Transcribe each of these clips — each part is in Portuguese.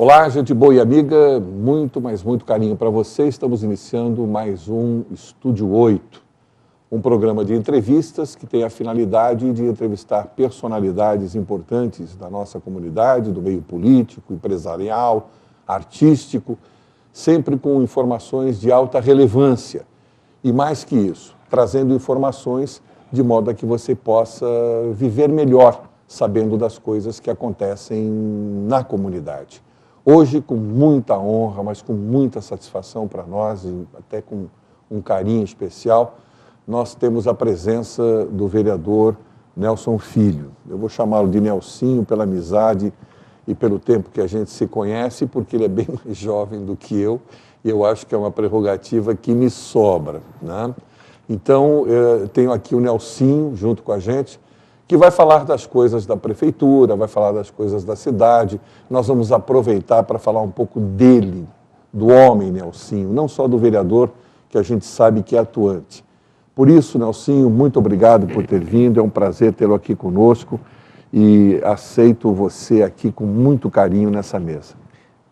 Olá, gente boa e amiga, muito, mas muito carinho para você. Estamos iniciando mais um Estúdio 8, um programa de entrevistas que tem a finalidade de entrevistar personalidades importantes da nossa comunidade, do meio político, empresarial, artístico, sempre com informações de alta relevância. E mais que isso, trazendo informações de modo a que você possa viver melhor, sabendo das coisas que acontecem na comunidade. Hoje, com muita honra, mas com muita satisfação para nós, e até com um carinho especial, nós temos a presença do vereador Nelson Filho. Eu vou chamá-lo de Nelsinho pela amizade e pelo tempo que a gente se conhece, porque ele é bem mais jovem do que eu, e eu acho que é uma prerrogativa que me sobra, né? Então, eu tenho aqui o Nelsinho junto com a gente, que vai falar das coisas da prefeitura, vai falar das coisas da cidade. Nós vamos aproveitar para falar um pouco dele, do homem Nelsinho, não só do vereador, que a gente sabe que é atuante. Por isso, Nelsinho, muito obrigado por ter vindo, é um prazer tê-lo aqui conosco e aceito você aqui com muito carinho nessa mesa.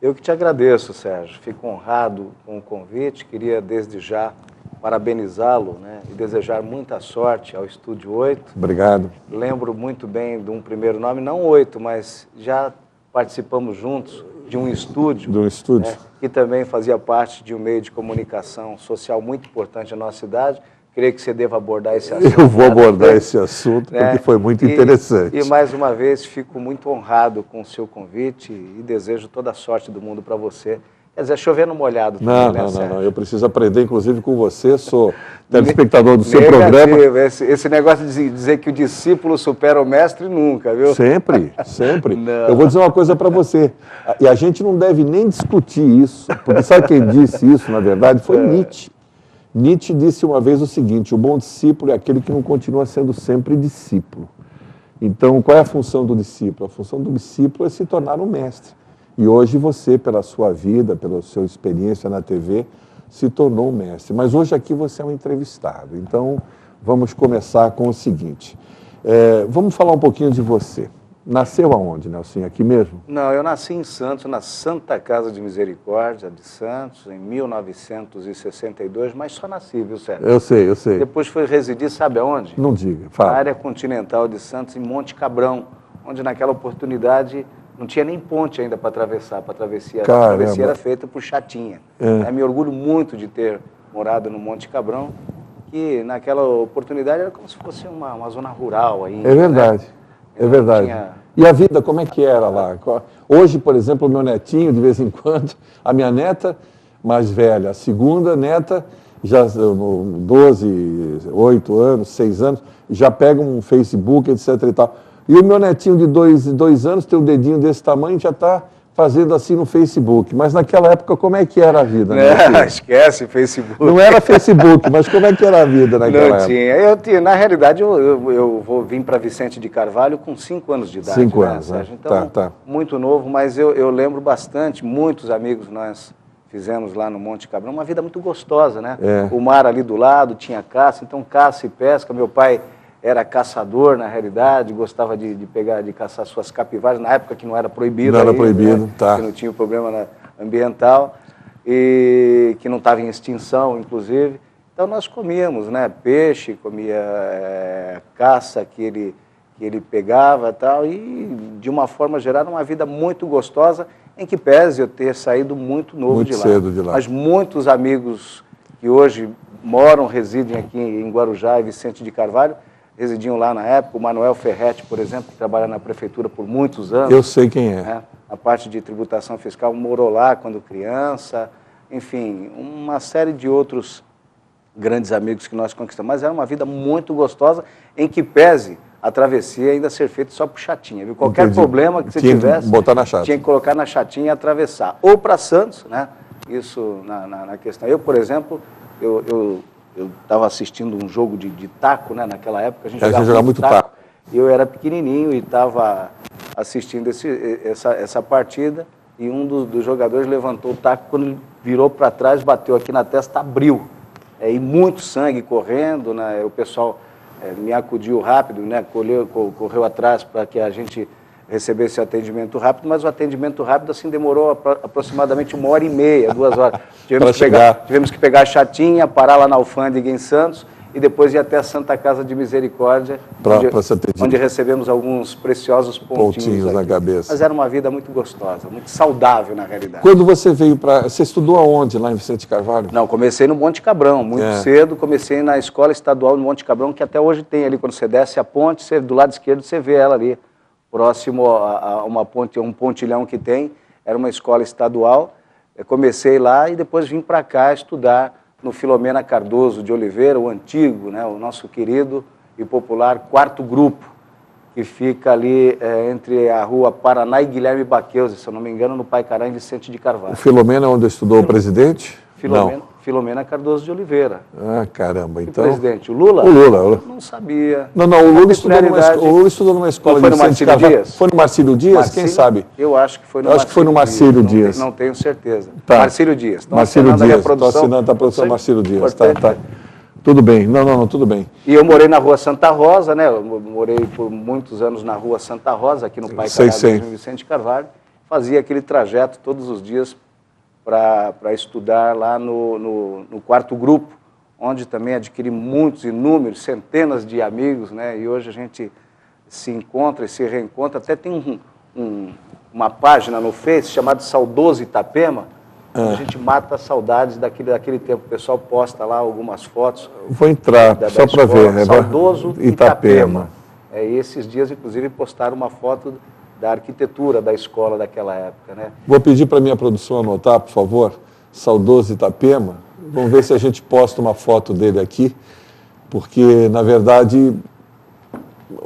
Eu que te agradeço, Sérgio, fico honrado com o convite, queria desde já parabenizá-lo, né, e desejar muita sorte ao Estúdio 8. Obrigado. Lembro muito bem de um primeiro nome, não 8, mas já participamos juntos de um estúdio. De um estúdio. Né, que também fazia parte de um meio de comunicação social muito importante na nossa cidade. Creio que você deva abordar esse assunto. Eu vou abordar esse assunto, né, porque foi muito interessante. E mais uma vez, fico muito honrado com o seu convite e desejo toda a sorte do mundo para você. Quer dizer, chovendo molhado também, Não, eu preciso aprender, inclusive, com você, sou telespectador do seu programa. Esse negócio de dizer que o discípulo supera o mestre nunca, viu? Sempre, sempre. Eu vou dizer uma coisa para você, e a gente não deve nem discutir isso, porque sabe quem disse isso, na verdade? Foi Nietzsche. Nietzsche disse uma vez o seguinte: o bom discípulo é aquele que não continua sendo sempre discípulo. Então, qual é a função do discípulo? A função do discípulo é se tornar um mestre. E hoje você, pela sua vida, pela sua experiência na TV, se tornou um mestre. Mas hoje aqui você é um entrevistado. Então, vamos começar com o seguinte. Vamos falar um pouquinho de você. Nasceu aonde, Nelson? Aqui mesmo? Não, eu nasci em Santos, na Santa Casa de Misericórdia de Santos, em 1962, mas só nasci, viu, Sérgio? Eu sei. Depois fui residir, sabe aonde? Não diga, fala. Na área continental de Santos, em Monte Cabrão, onde naquela oportunidade não tinha nem ponte ainda para atravessar, a travessia era feita por chatinha. Eu me orgulho muito de ter morado no Monte Cabrão, que naquela oportunidade era como se fosse uma zona rural ainda. É verdade, né? É verdade. E a vida, como é que era lá? Hoje, por exemplo, o meu netinho, de vez em quando, a minha neta mais velha, a segunda neta, já 12, 8 anos, 6 anos, já pega um Facebook, etc. e tal. E o meu netinho de 2 anos tem um dedinho desse tamanho, já está fazendo assim no Facebook. Mas naquela época, como é que era a vida? Né? Esquece Facebook. Não era Facebook, mas como é que era a vida naquela época? Eu tinha. Na realidade, eu vim para Vicente de Carvalho com 5 anos de idade. 5 anos, né? Então, tá. Muito novo, mas eu lembro bastante, muitos amigos nós fizemos lá no Monte Cabrão, uma vida muito gostosa, né? O mar ali do lado, tinha caça, então caça e pesca. Meu pai era caçador, na realidade, gostava de caçar suas capivaras, na época que não era proibido. Não era proibido, né? tá. Que não tinha problema ambiental e que não estava em extinção, inclusive. Então nós comíamos, né, peixe, comia caça que ele pegava e tal, e de uma forma geral uma vida muito gostosa, em que pese eu ter saído muito novo de lá. Muito cedo de lá. Mas muitos amigos que hoje residem aqui em Guarujá e Vicente de Carvalho, residiam lá na época, o Manuel Ferretti, por exemplo, que trabalha na prefeitura por muitos anos. Eu sei quem é. Né? A parte de tributação fiscal, morou lá quando criança, enfim, uma série de outros grandes amigos que nós conquistamos. Mas era uma vida muito gostosa, em que pese a travessia ainda ser feita só por chatinha, viu? Qualquer problema que você tivesse, botar na chata. Tinha que colocar na chatinha e atravessar. Ou para Santos, né? Isso na questão. Eu, por exemplo, eu estava assistindo um jogo de taco, né? Naquela época a gente jogava muito taco. Eu era pequenininho e estava assistindo essa partida e um dos jogadores levantou o taco, quando ele virou para trás, bateu aqui na testa, abriu. E muito sangue correndo, né? O pessoal me acudiu rápido, né? Correu atrás para que a gente receber esse atendimento rápido, mas o atendimento rápido assim demorou aproximadamente 1h30, 2 horas. Tivemos que pegar a chatinha, parar lá na alfândega em Santos e depois ir até a Santa Casa de Misericórdia, onde recebemos alguns preciosos pontinhos na cabeça. Mas era uma vida muito gostosa, muito saudável na realidade. Quando você veio para... Você estudou aonde, lá em Vicente Carvalho? Não, comecei no Monte Cabrão, muito cedo, comecei na Escola Estadual do Monte Cabrão, que até hoje tem ali, quando você desce a ponte, do lado esquerdo você vê ela ali, próximo a uma ponte, um pontilhão que tem, era uma escola estadual. Eu comecei lá e depois vim para cá estudar no Filomena Cardoso de Oliveira, o antigo, né, o nosso querido e popular 4º grupo, que fica ali entre a rua Paraná e Guilherme Baqueuze, se eu não me engano, no Paicará, em Vicente de Carvalho. O Filomena é onde estudou o presidente? Filomena Cardoso de Oliveira. Ah, caramba, então... O presidente, o Lula? O Lula. Não sabia. Não, o Lula estudou numa escola de Vicente de Carvalho. Foi no Marcílio Dias? Quem sabe? Eu acho que foi no Marcílio Dias. Não tenho certeza. Tá. Marcílio Dias. Marcílio Dias. Estou assinando a produção Marcílio Dias. Tá. Tudo bem. Não, tudo bem. E eu morei na Rua Santa Rosa, né? Eu morei por muitos anos na Rua Santa Rosa, aqui no Paicará, no Vicente Carvalho. Fazia aquele trajeto todos os dias para estudar lá no 4º grupo, onde também adquiri inúmeros, centenas de amigos, né? E hoje a gente se encontra e se reencontra. Até tem uma página no Face chamada Saudoso Itapema, onde a gente mata saudades daquele tempo. O pessoal posta lá algumas fotos. Vou entrar, só para ver. Saudoso Itapema. E esses dias, inclusive, postaram uma foto da arquitetura da escola daquela época, né? Vou pedir para a minha produção anotar, por favor, Saudoso Itapema. Vamos ver se a gente posta uma foto dele aqui, porque, na verdade,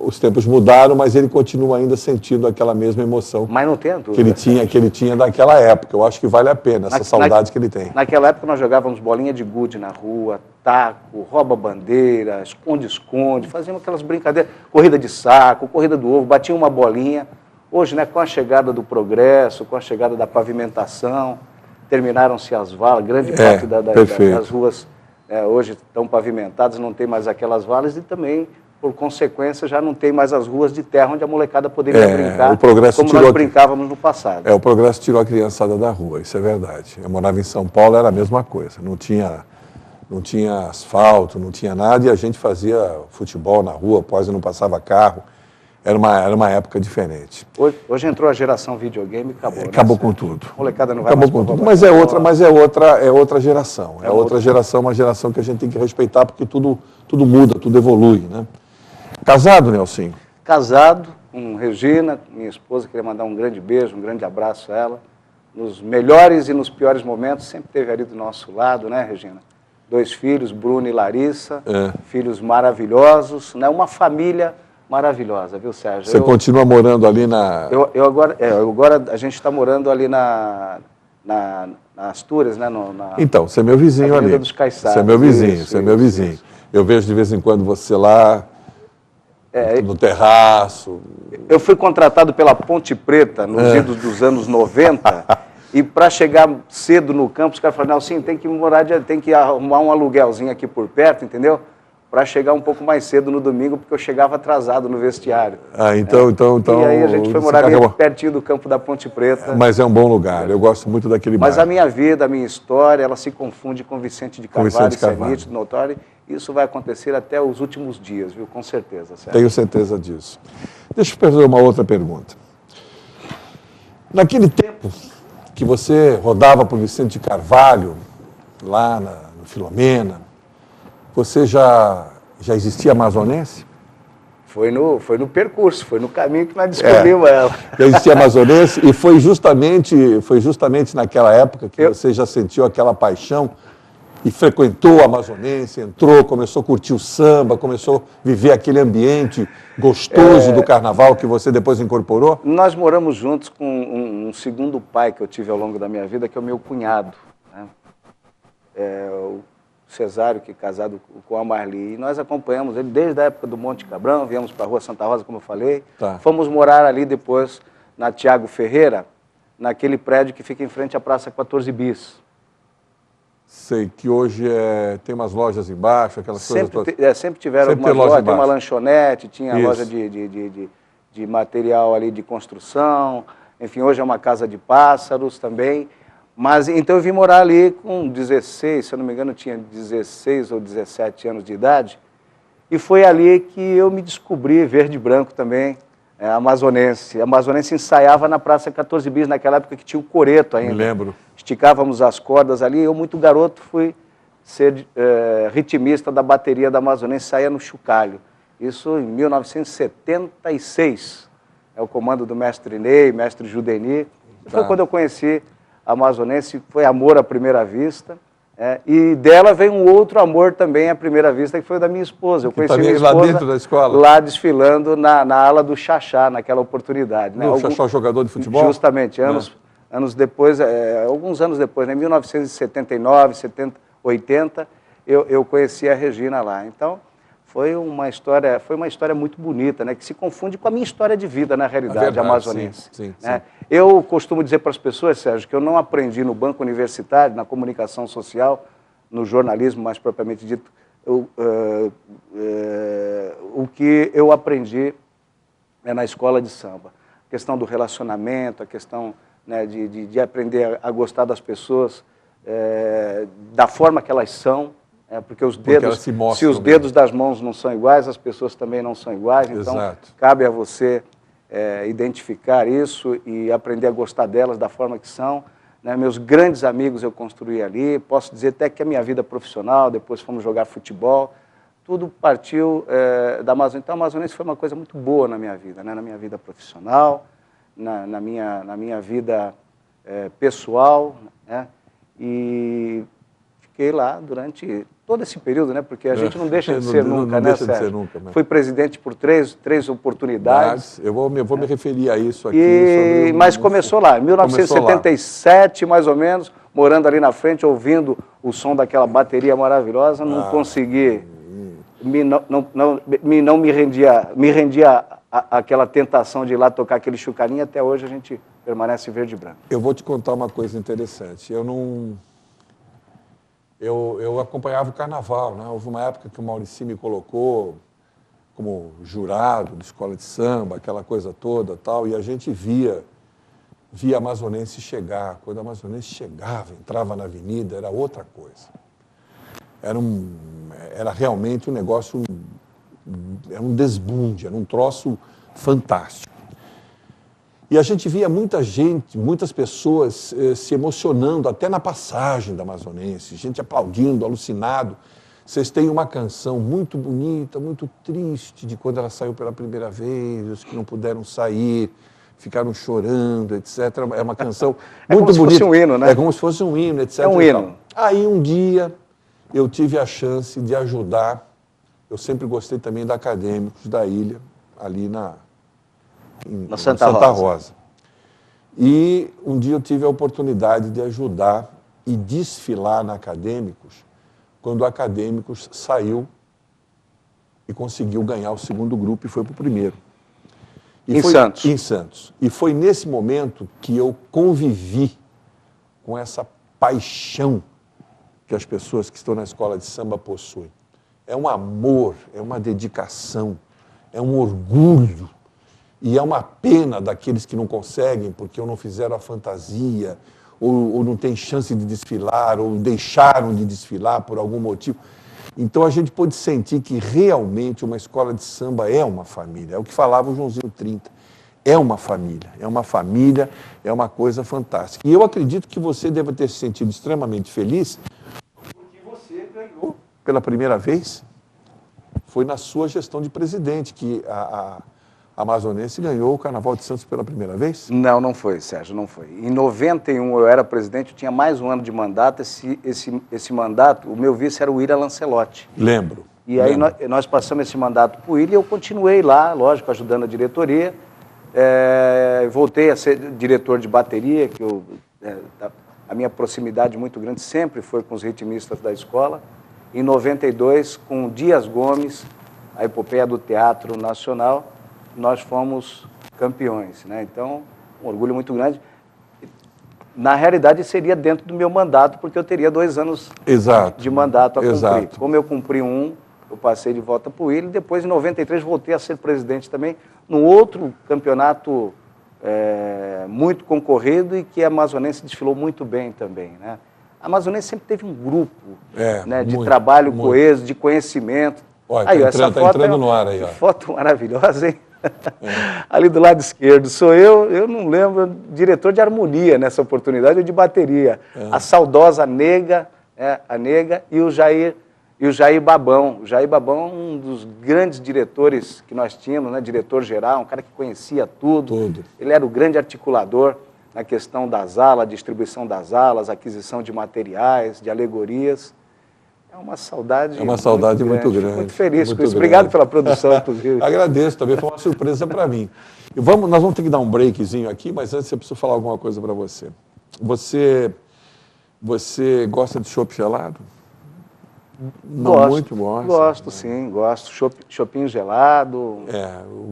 os tempos mudaram, mas ele continua ainda sentindo aquela mesma emoção. Mas não tem dúvida. Que ele tinha daquela época. Eu acho que vale a pena, essa saudade que ele tem. Naquela época nós jogávamos bolinha de gude na rua, taco, rouba-bandeira, esconde-esconde, fazíamos aquelas brincadeiras, corrida de saco, corrida do ovo, batia uma bolinha. Hoje, né, com a chegada do progresso, com a chegada da pavimentação, terminaram-se as valas, grande parte das ruas hoje estão pavimentadas, não tem mais aquelas valas e também, por consequência, já não tem mais as ruas de terra onde a molecada poderia brincar como nós brincávamos no passado. O progresso tirou a criançada da rua, isso é verdade. Eu morava em São Paulo, era a mesma coisa, não tinha asfalto, não tinha nada e a gente fazia futebol na rua, quase não passava carro. Era uma época diferente. Hoje entrou a geração videogame e acabou. Acabou com tudo. A molecada não vai acabou com tudo. Mas é outra geração. É outra geração, uma geração que a gente tem que respeitar porque tudo muda, tudo evolui, né? Casado, Nelsinho? Casado com Regina, minha esposa, queria mandar um grande beijo, um grande abraço a ela. Nos melhores e nos piores momentos, sempre esteve ali do nosso lado, né, Regina? 2 filhos, Bruno e Larissa, filhos maravilhosos, né? Uma família maravilhosa, viu, Sérgio? Você continua morando ali na... Agora a gente está morando ali na Astúrias, né? Então, você é meu vizinho ali. Dos Caiçaras. Você é meu vizinho, você é meu vizinho. Eu vejo de vez em quando você lá, no terraço. Eu fui contratado pela Ponte Preta nos idos dos anos 90 e para chegar cedo no campo, os caras falaram, não, sim, tem que arrumar um aluguelzinho aqui por perto, entendeu? Para chegar um pouco mais cedo no domingo, porque eu chegava atrasado no vestiário. Então... E aí a gente foi morar pertinho do campo da Ponte Preta. Mas é um bom lugar, eu gosto muito daquele bairro. Mas a minha vida, a minha história, ela se confunde com Vicente de Carvalho, isso é nítido, notório. Isso vai acontecer até os últimos dias, viu? Com certeza. Certo? Tenho certeza disso. Deixa eu fazer uma outra pergunta. Naquele tempo que você rodava por Vicente de Carvalho, lá no Filomena, você já existia amazonense? Foi no percurso, foi no caminho que nós descobrimos ela. Já existia amazonense e foi justamente naquela época que você já sentiu aquela paixão e frequentou a amazonense, entrou, começou a curtir o samba, começou a viver aquele ambiente gostoso do carnaval que você depois incorporou? Nós moramos juntos com um segundo pai que eu tive ao longo da minha vida, que é o meu cunhado, né? O Cesário, que é casado com a Marli. E nós acompanhamos ele desde a época do Monte Cabrão, viemos para a Rua Santa Rosa, como eu falei. Tá. Fomos morar ali depois, na Tiago Ferreira, naquele prédio que fica em frente à Praça 14 Bis. Sei que hoje tem umas lojas embaixo, aquelas coisas todas. Sempre tiveram algumas lojas, tem uma lanchonete, tinha loja de de material ali de construção, enfim, hoje é uma casa de pássaros também. Mas então eu vim morar ali com 16, se eu não me engano, eu tinha 16 ou 17 anos de idade, e foi ali que eu me descobri verde e branco também, amazonense. A amazonense ensaiava na Praça 14 Bis, naquela época que tinha o coreto ainda. Me lembro. Esticávamos as cordas ali, eu muito garoto fui ser ritmista da bateria da amazonense, saía no chocalho. Isso em 1976, é o comando do mestre Ney, mestre Judenir. Foi quando eu conheci a amazonense, foi amor à primeira vista. E dela veio um outro amor também à primeira vista, que foi o da minha esposa. Eu conheci minha esposa lá dentro da escola? Lá desfilando na ala do Xaxá, naquela oportunidade. Né? O Xaxá, jogador de futebol? Justamente, anos depois, alguns anos depois, em 1979, 80, eu conheci a Regina lá. Então, foi uma história muito bonita, né, que se confunde com a minha história de vida, na realidade, amazonense. Sim. Eu costumo dizer para as pessoas, Sérgio, que eu não aprendi no banco universitário, na comunicação social, no jornalismo mais propriamente dito, o que eu aprendi na escola de samba. A questão do relacionamento, a questão, né, de aprender a gostar das pessoas, da forma que elas são, porque os dedos, se os dedos das mãos não são iguais, as pessoas também não são iguais. Então, cabe a você identificar isso e aprender a gostar delas da forma que são. Né? Meus grandes amigos eu construí ali. Posso dizer até que a minha vida profissional, depois fomos jogar futebol, tudo partiu da Amazônia. Então, a Amazonense foi uma coisa muito boa na minha vida, né? Na minha vida profissional, na minha vida pessoal, né? E fiquei lá durante todo esse período, né? Porque a gente não deixa de ser nunca, né, Sérgio? Fui presidente por três oportunidades. Eu vou me referir a isso aqui. Mas começou lá, em 1977, mais ou menos, morando ali na frente, ouvindo o som daquela bateria maravilhosa, não consegui, não me rendia àquela tentação de ir lá tocar aquele chucarinho. Até hoje a gente permanece verde e branco. Eu vou te contar uma coisa interessante. Eu acompanhava o carnaval, né? Houve uma época que o Maurici me colocou como jurado de escola de samba, aquela coisa toda, tal, e a gente via a amazonense chegar. Quando a amazonense chegava, entrava na avenida, era outra coisa. Era realmente um negócio, era um desbunde, era um troço fantástico. E a gente via muitas pessoas se emocionando, até na passagem da amazonense, gente aplaudindo, alucinado. Vocês têm uma canção muito bonita, muito triste, de quando ela saiu pela primeira vez, os que não puderam sair, ficaram chorando, etc. É uma canção muito bonita. É como se fosse um hino, né? É como se fosse um hino, etc. É um hino. Aí um dia eu tive a chance de ajudar, eu sempre gostei também da Acadêmicos da Ilha, ali na Santa Rosa. E um dia eu tive a oportunidade de ajudar e desfilar na Acadêmicos, quando o Acadêmicos saiu e conseguiu ganhar o segundo grupo e foi para o primeiro. Santos. Em Santos. E foi nesse momento que eu convivi com essa paixão que as pessoas que estão na escola de samba possuem. É um amor, é uma dedicação, é um orgulho. E é uma pena daqueles que não conseguem, porque ou não fizeram a fantasia, ou não tem chance de desfilar, ou deixaram de desfilar por algum motivo. Então a gente pôde sentir que realmente uma escola de samba é uma família. É o que falava o Joãozinho 30. É uma família, é uma coisa fantástica. E eu acredito que você deva ter se sentido extremamente feliz, porque você ganhou pela primeira vez. Foi na sua gestão de presidente que a amazonense ganhou o Carnaval de Santos pela primeira vez? Não foi, Sérgio, não foi. Em 91 eu era presidente, eu tinha mais um ano de mandato. Esse mandato, o meu vice era o Ira Lancelotti. Lembro. E aí nós passamos esse mandato para o Ira e eu continuei lá, lógico, ajudando a diretoria. Voltei a ser diretor de bateria, que a minha proximidade muito grande sempre foi com os ritmistas da escola. Em 92, com Dias Gomes, a epopeia do Teatro Nacional, nós fomos campeões, né? Então, um orgulho muito grande. Na realidade, seria dentro do meu mandato, porque eu teria 2 anos de mandato a cumprir. Como eu cumpri um, eu passei de volta para o Willi, depois em 93 voltei a ser presidente também, num outro campeonato muito concorrido e que a Amazonense desfilou muito bem também, né? A Amazonense sempre teve um grupo né, de trabalho coeso, de conhecimento. Olha, aí, essa foto entrando no ar aí, ó. Foto maravilhosa, hein? Ali do lado esquerdo sou eu não lembro, diretor de harmonia nessa oportunidade, ou de bateria. A saudosa Nega, a Nega e o Jair Babão. O Jair Babão é um dos grandes diretores que nós tínhamos, né? Diretor-geral, um cara que conhecia tudo. Ele era o grande articulador na questão das alas, distribuição das alas, aquisição de materiais, de alegorias. É uma saudade muito grande. Muito feliz com isso. Obrigado pela produção, inclusive. Agradeço, também foi uma surpresa para mim. Nós vamos ter que dar um breakzinho aqui, mas antes eu preciso falar alguma coisa para você. Você gosta de chopp gelado? Muito gosta. Gosto, sim, gosto. Choppinho gelado.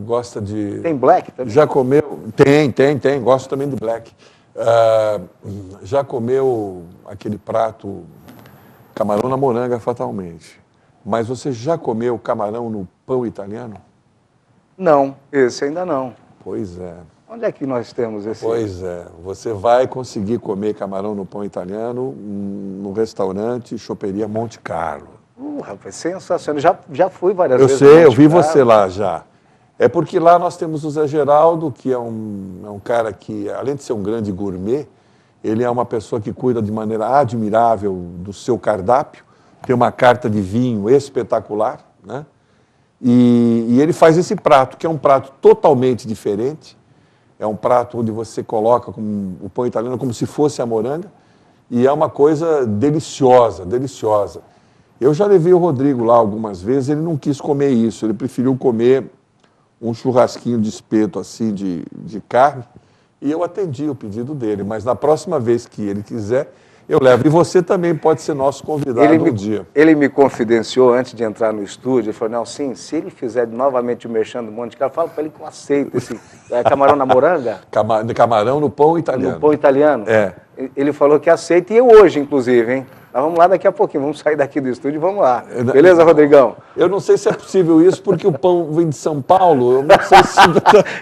Gosta de... Tem black também? Já comeu? Tem. Gosto também de black. Já comeu aquele prato camarão na moranga, fatalmente. Mas você já comeu camarão no pão italiano? Não, esse ainda não. Pois é. Onde é que nós temos esse? Pois é, você vai conseguir comer camarão no pão italiano no restaurante Choperia Monte Carlo. Rapaz, sensacional. Já fui várias vezes. Eu sei, eu vi você lá já. É porque lá nós temos o Zé Geraldo, que é um cara que, além de ser um grande gourmet, ele é uma pessoa que cuida de maneira admirável do seu cardápio, tem uma carta de vinho espetacular, né? E ele faz esse prato, que é um prato totalmente diferente. É um prato onde você coloca o pão italiano como se fosse a moranga, e é uma coisa deliciosa, deliciosa. Eu já levei o Rodrigo lá algumas vezes, ele não quis comer isso, ele preferiu comer um churrasquinho de espeto assim de carne, e eu atendi o pedido dele, mas na próxima vez que ele quiser, eu levo. E você também pode ser nosso convidado um dia. Ele me confidenciou antes de entrar no estúdio, ele falou, não, sim, se ele fizer novamente o merchan do Monte Carlo, fala para ele que eu aceito esse camarão na moranga. Camarão no pão italiano. No pão italiano? É. Ele falou que aceita, e eu hoje, inclusive, hein? Nós vamos lá daqui a pouquinho, vamos sair daqui do estúdio e vamos lá. Beleza, Rodrigão? Eu não sei se é possível isso, porque o pão vem de São Paulo, eu não sei se...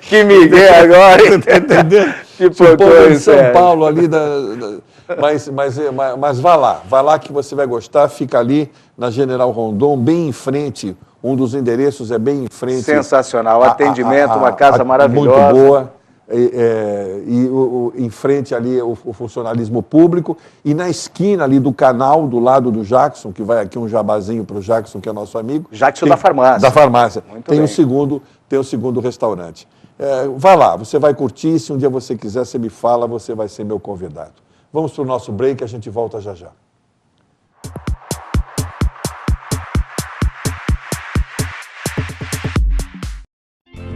Que migué agora, hein? Tá entendendo? Que o pão vem de São Paulo ali Mas vai lá que você vai gostar, fica ali na General Rondon, bem em frente, um dos endereços é bem em frente. Sensacional, atendimento, uma casa maravilhosa. Muito boa, em frente ali o funcionalismo público, e na esquina ali do canal, do lado do Jackson, que vai aqui um jabazinho para o Jackson, que é nosso amigo. Jackson da farmácia. Da farmácia. Tem o segundo restaurante. Vai lá, você vai curtir, se um dia você quiser, você me fala, você vai ser meu convidado. Vamos para o nosso break, a gente volta já já.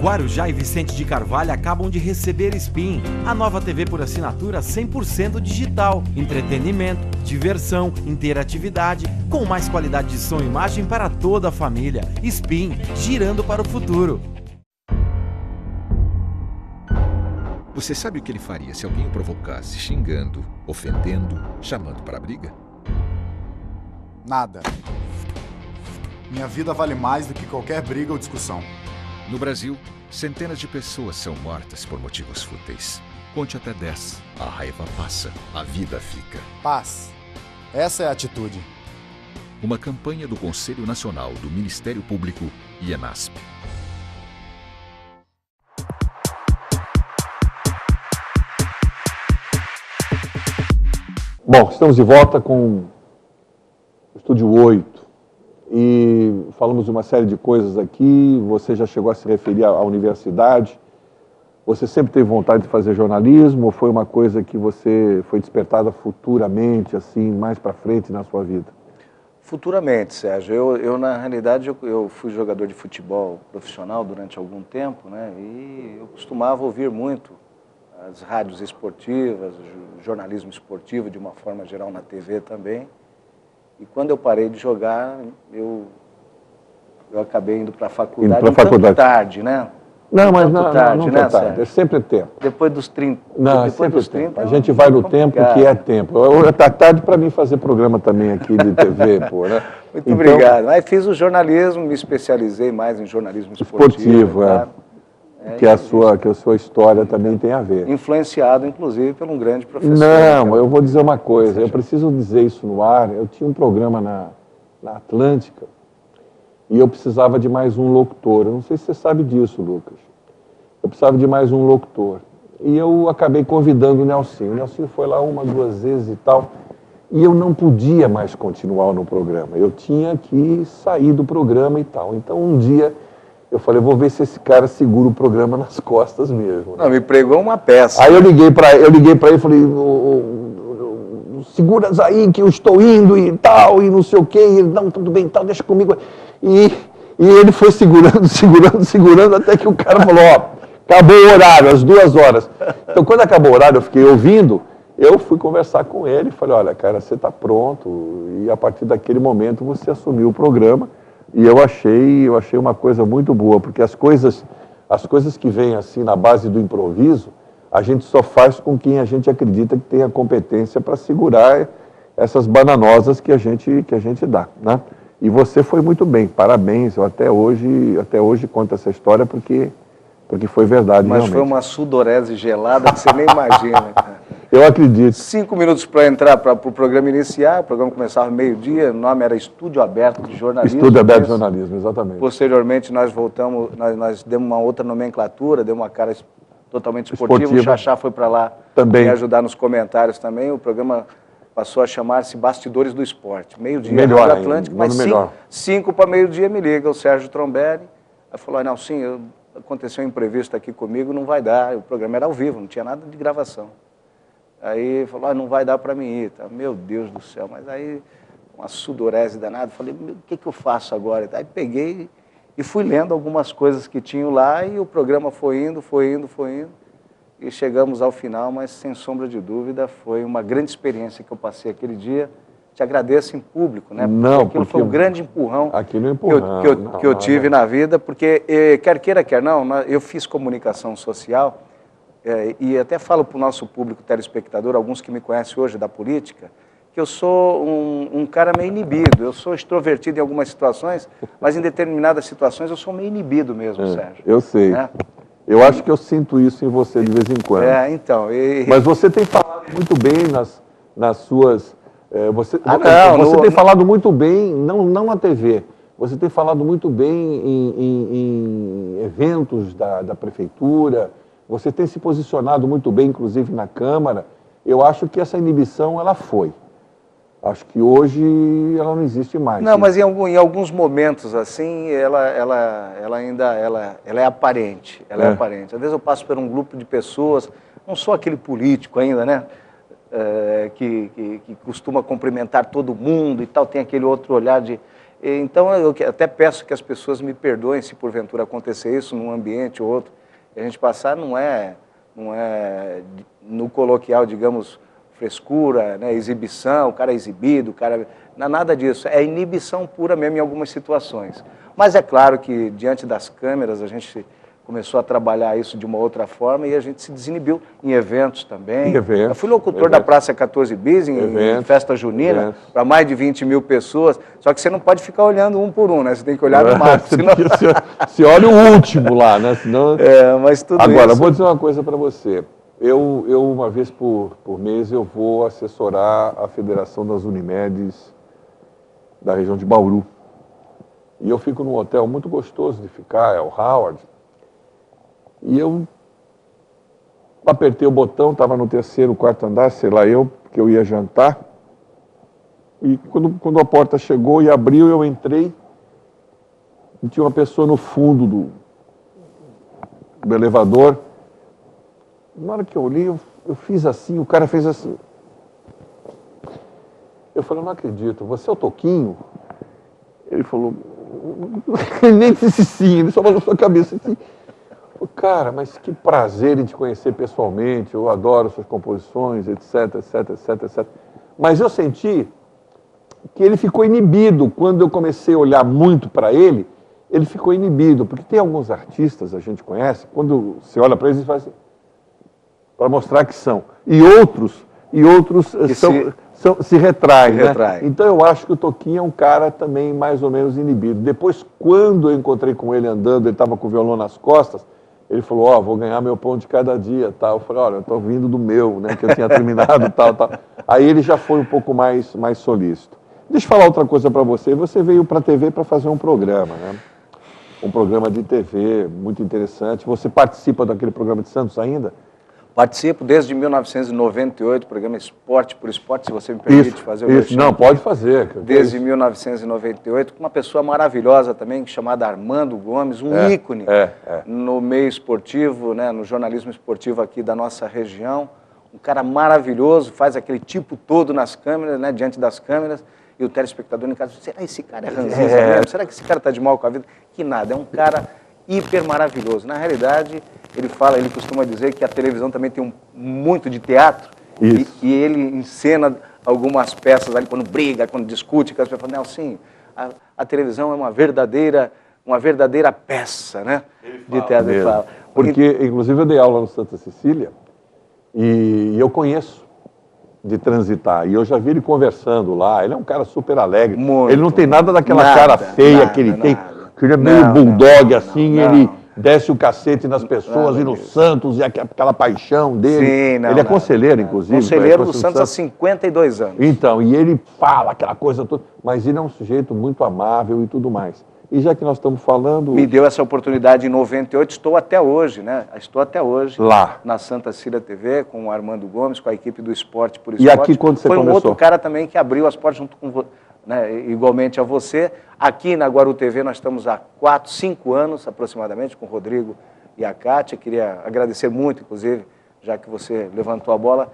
Guarujá e Vicente de Carvalho acabam de receber Spin, a nova TV por assinatura 100% digital. Entretenimento, diversão, interatividade, com mais qualidade de som e imagem para toda a família. Spin, girando para o futuro. Você sabe o que ele faria se alguém o provocasse, xingando, ofendendo, chamando para a briga? Nada. Minha vida vale mais do que qualquer briga ou discussão. No Brasil, centenas de pessoas são mortas por motivos fúteis. Conte até 10. A raiva passa, a vida fica. Paz. Essa é a atitude. Uma campanha do Conselho Nacional do Ministério Público e ENASP. Bom, estamos de volta com o Estúdio 8 e falamos de uma série de coisas aqui. Você já chegou a se referir à universidade. Você sempre teve vontade de fazer jornalismo ou foi uma coisa que você foi despertada futuramente, assim, mais para frente na sua vida? Futuramente, Sérgio. Eu na realidade, eu fui jogador de futebol profissional durante algum tempo, né? E eu costumava ouvir muito as rádios esportivas, o jornalismo esportivo de uma forma geral na TV também. E quando eu parei de jogar, eu acabei indo para a faculdade, um pouco tarde, né? Não, mas não é tarde, é sempre tempo. Depois dos 30. Não, é sempre tempo. A gente vai no tempo que é tempo. Tá tarde para mim fazer programa também aqui de TV, pô, né? Muito obrigado. Aí fiz o jornalismo, me especializei mais em jornalismo esportivo. Que a sua história também tem a ver. Influenciado, inclusive, por um grande professor. Não, eu vou dizer uma coisa, eu preciso dizer isso no ar. Eu tinha um programa na Atlântica e eu precisava de mais um locutor. Eu não sei se você sabe disso, Lucas. Eu precisava de mais um locutor. E eu acabei convidando o Nelsinho. O Nelsinho foi lá 1, 2 vezes e tal. E eu não podia mais continuar no programa. Eu tinha que sair do programa e tal. Então, um dia, eu falei, vou ver se esse cara segura o programa nas costas mesmo. Né? Não, me pregou uma peça. Aí eu liguei para ele e falei, seguras aí que eu estou indo e tal, e não sei o quê. E ele, não, tudo bem, tal, deixa comigo. E ele foi segurando, até que o cara falou, acabou o horário, às 2 horas. Então, quando acabou o horário, eu fiquei ouvindo, eu fui conversar com ele e falei, olha, cara, você está pronto. E a partir daquele momento você assumiu o programa. E eu achei uma coisa muito boa, porque as coisas que vêm assim na base do improviso, a gente só faz com quem a gente acredita que tem a competência para segurar essas bananosas que a gente dá, né? E você foi muito bem, parabéns. Eu até hoje conto essa história porque foi verdade. Mas realmente. Foi uma sudorese gelada que você nem imagina, cara. Eu acredito. 5 minutos para entrar para o programa iniciar, o programa começava meio-dia, o nome era Estúdio Aberto de Jornalismo. Estúdio Aberto de Jornalismo, exatamente. Posteriormente nós voltamos, nós demos uma outra nomenclatura, demos uma cara totalmente esportiva. O Xaxá foi para lá também me ajudar nos comentários também. O programa passou a chamar-se Bastidores do Esporte. Meio-dia, melhor Rádio Atlântico, mas 5 para meio-dia me liga o Sérgio Trombelli. Aí falou, não, sim, aconteceu um imprevisto aqui comigo, não vai dar. O programa era ao vivo, não tinha nada de gravação. Aí falou, não vai dar para mim ir. Tá? Meu Deus do céu, mas aí uma sudorese danada, falei, o que eu faço agora? Aí peguei e fui lendo algumas coisas que tinham lá e o programa foi indo. E chegamos ao final, mas sem sombra de dúvida foi uma grande experiência que eu passei aquele dia. Te agradeço em público, né? Porque aquilo foi um grande empurrão, que eu tive na vida, porque quer queira, quer não, eu fiz comunicação social. E até falo para o nosso público telespectador, alguns que me conhecem hoje da política, que eu sou um cara meio inibido. Eu sou extrovertido em algumas situações, mas em determinadas situações eu sou meio inibido mesmo, Sérgio. Eu sei. Eu acho que eu sinto isso em você de vez em quando. Então. Mas você tem falado muito bem nas suas... Você tem falado muito bem, não na TV, você tem falado muito bem em eventos da prefeitura. Você tem se posicionado muito bem, inclusive na Câmara. Eu acho que essa inibição, ela foi. Acho que hoje ela não existe mais. Não, mas em alguns momentos, assim, ela ainda é aparente. Ela é aparente. Às vezes eu passo por um grupo de pessoas, não sou aquele político ainda, né? Que costuma cumprimentar todo mundo e tal, tem aquele outro olhar de... Então, eu até peço que as pessoas me perdoem se porventura acontecer isso num ambiente ou outro. A gente passar não é no coloquial, digamos, frescura, né, exibição, o cara é exibido, o cara... Não é nada disso, é inibição pura mesmo em algumas situações. Mas é claro que diante das câmeras a gente começou a trabalhar isso de uma outra forma e a gente se desinibiu em eventos também. Eu fui locutor da Praça 14 Bis, em festa junina, para mais de 20 mil pessoas, só que você não pode ficar olhando um por um, né? Você tem que olhar no máximo. Senão... Você olha o último lá, né? Senão... mas tudo Agora, vou dizer uma coisa para você. Eu, uma vez por mês, eu vou assessorar a Federação das Unimedes da região de Bauru. E eu fico num hotel muito gostoso de ficar, é o Howard. E eu apertei o botão, estava no 3º, 4º andar, sei lá porque eu ia jantar. E quando a porta chegou e abriu, eu entrei. E tinha uma pessoa no fundo do elevador. Na hora que eu olhei, eu fiz assim, o cara fez assim. Eu falei, não acredito, você é o Toquinho? Ele falou, ele nem disse sim, ele só falou na sua cabeça assim. Cara, mas que prazer em te conhecer pessoalmente, eu adoro suas composições, etc. Mas eu senti que ele ficou inibido quando eu comecei a olhar muito para ele ele ficou inibido, porque tem alguns artistas, a gente conhece, quando você olha para eles e faz assim, para mostrar que são. E outros se retraem, né? Então eu acho que o Toquinho é um cara também mais ou menos inibido. Depois, quando eu encontrei com ele andando, ele estava com o violão nas costas, ele falou, ó, vou ganhar meu pão de cada dia, tal. Eu falei, olha, eu estou vindo do meu, né, que eu tinha terminado, tal. Aí ele já foi um pouco mais solícito. Deixa eu falar outra coisa para você. Você veio para a TV para fazer um programa, né? Um programa de TV muito interessante. Você participa daquele programa de Santos ainda? Participo desde 1998, programa Esporte por Esporte, se você me permite fazer o isso. Não, pode fazer. Desde 1998, com uma pessoa maravilhosa também, chamada Armando Gomes, um ícone no meio esportivo, né, no jornalismo esportivo aqui da nossa região. Um cara maravilhoso, faz aquele tipo todo nas câmeras, né, diante das câmeras, e o telespectador em casa, será que esse cara é ranzinza mesmo? Será que esse cara está de mal com a vida? Que nada, é um cara hiper maravilhoso. Na realidade, ele costuma dizer que a televisão também tem muito de teatro, e ele encena algumas peças ali, quando briga, quando discute, que as pessoas falam, Nelson, a televisão é uma verdadeira peça, né, de teatro. Ele fala. Porque, inclusive, eu dei aula no Santa Cecília, e eu conheço de transitar, e eu já vi ele conversando lá, ele é um cara super alegre, ele não tem nada daquela cara feia que ele tem, que ele é meio bulldog assim, ele desce o cacete nas pessoas e no Santos, e aquela paixão dele. Sim, ele é conselheiro, inclusive. Conselheiro do Santos há 52 anos. Então, e ele fala aquela coisa toda, mas ele é um sujeito muito amável e tudo mais. E já que nós estamos falando... Me deu essa oportunidade em 98, estou até hoje, né? Estou até hoje lá na Santa Cecília TV, com o Armando Gomes, com a equipe do Esporte por Esporte. E aqui quando você começou? Foi um outro cara também que abriu as portas junto com né, igualmente a você. Aqui na Guaru TV nós estamos há 4, 5 anos aproximadamente, com o Rodrigo e a Kátia. Queria agradecer muito, inclusive, já que você levantou a bola,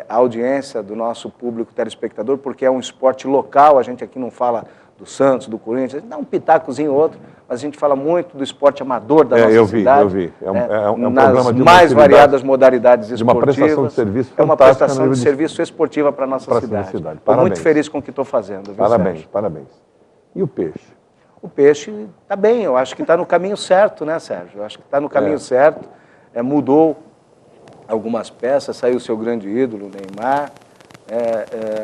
a audiência do nosso público telespectador, porque é um esporte local, a gente aqui não fala do Santos, do Corinthians, a gente dá um pitacozinho ou outro, mas a gente fala muito do esporte amador da nossa cidade. Eu vi. É um nas programa de mais variadas modalidades esportivas. De uma prestação de serviço fantástica. É uma prestação de serviço esportiva para a nossa cidade. Estou muito feliz com o que estou fazendo. Viu, Sérgio? Parabéns. E o peixe? O peixe está bem, eu acho que está no caminho certo, né, Sérgio? Eu acho que está no caminho certo, mudou algumas peças, saiu o seu grande ídolo, Neymar,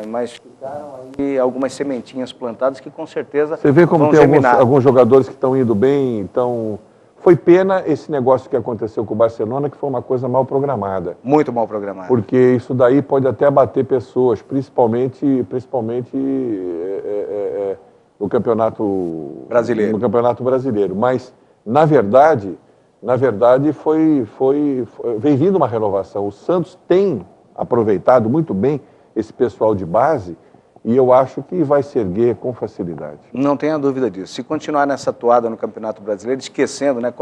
mas ficaram aí algumas sementinhas plantadas que com certeza Você vê como vão tem germinar. alguns jogadores que estão indo bem, então... Foi pena esse negócio que aconteceu com o Barcelona, que foi uma coisa mal programada. Muito mal programada. Porque isso daí pode até abater pessoas, principalmente no Campeonato Brasileiro. No Campeonato Brasileiro. Mas, na verdade vem vindo uma renovação. O Santos tem aproveitado muito bem esse pessoal de base, e eu acho que vai se erguer com facilidade. Não tenha dúvida disso. Se continuar nessa toada no Campeonato Brasileiro, esquecendo, né?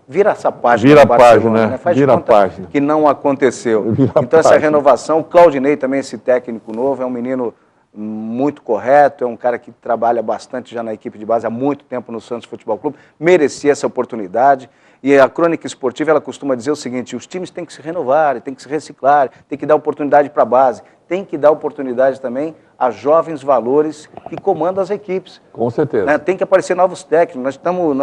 Vira essa página. Vira do a Barcelona, página, né? Faz vira de conta a página. Que não aconteceu. Então essa renovação, o Claudinei também, esse técnico novo, é um menino muito correto, é um cara que trabalha bastante já na equipe de base há muito tempo no Santos Futebol Clube, merecia essa oportunidade. E a crônica esportiva, ela costuma dizer o seguinte, os times têm que se renovar, têm que se reciclar, têm que dar oportunidade para a base, tem que dar oportunidade também a jovens valores que comandam as equipes. Com certeza. Né? Tem que aparecer novos técnicos. Nós